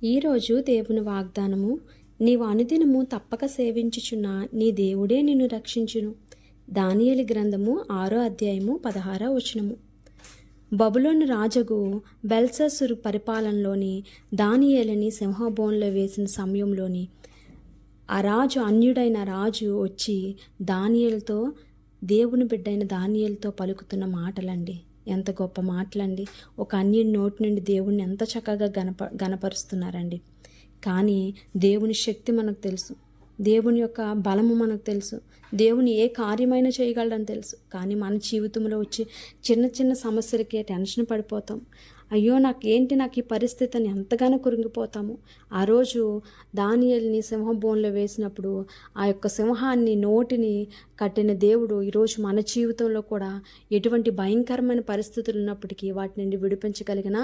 ఈరోజు దేవుని వాగ్దానము, నీవు అనుదినము తప్పక సేవించుచున్న నీ దేవుడే నిన్ను రక్షించును. దానియేలు గ్రంథము 6వ అధ్యాయము 16వ వచనము. బబులోను రాజగు బెల్షస్సరు పరిపాలనలోని దానియేలుని సింహబోన్లో వేసిన సమయంలోని ఆ రాజు, అన్యుడైన రాజు వచ్చి దానియేలుతో, దేవుని బిడ్డైన దానియేలుతో పలుకుతున్న మాటలండి. ఎంత గొప్ప మాటలండి. ఒక అన్యుడి నోటి నుండి దేవుణ్ణి ఎంత చక్కగా గనపరుస్తున్నారండి. కానీ దేవుని శక్తి మనకు తెలుసు, దేవుని యొక్క బలము మనకు తెలుసు, దేవుని ఏ కార్యమైనా చేయగలడని తెలుసు. కానీ మన జీవితంలో వచ్చి చిన్న చిన్న సమస్యలకే టెన్షన్ పడిపోతాం. అయ్యో నాకు ఈ పరిస్థితి అని ఎంతగానో కురింగిపోతాము. ఆ రోజు దానియేలుని సింహబోన్లో వేసినప్పుడు ఆ యొక్క సింహాన్ని నోటిని కట్టిన దేవుడు ఈరోజు మన జీవితంలో కూడా ఎటువంటి భయంకరమైన పరిస్థితులు ఉన్నప్పటికీ వాటి నుండి విడిపించగలిగిన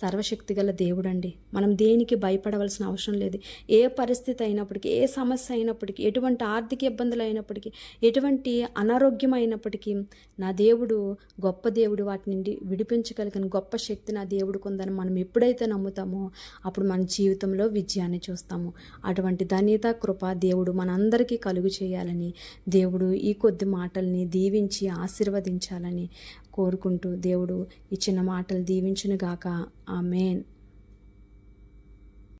సర్వశక్తి గల దేవుడు అండి. మనం దేనికి భయపడవలసిన అవసరం లేదు. ఏ పరిస్థితి అయినప్పటికీ, ఏ సమస్య అయినప్పటికీ, ఎటువంటి ఆర్థిక ఇబ్బందులు అయినప్పటికీ, ఎటువంటి అనారోగ్యం అయినప్పటికీ నా దేవుడు గొప్ప దేవుడు. వాటి నుండి విడిపించగలిగిన గొప్ప శక్తి నా దేవుడికి ఉందని మనం ఎప్పుడైతే నమ్ముతామో అప్పుడు మన జీవితంలో విజయాన్ని చూస్తాము. అటువంటి ధన్యత, కృప దేవుడు మనందరికీ కలుగు చేయాలని, దేవుడు ఈ కొద్ది మాటల్ని దీవించి ఆశీర్వదించాలని కోరుకుంటూ, దేవుడు ఈ చిన్న మాటలు దీవించునుగాక. ఆమేన్.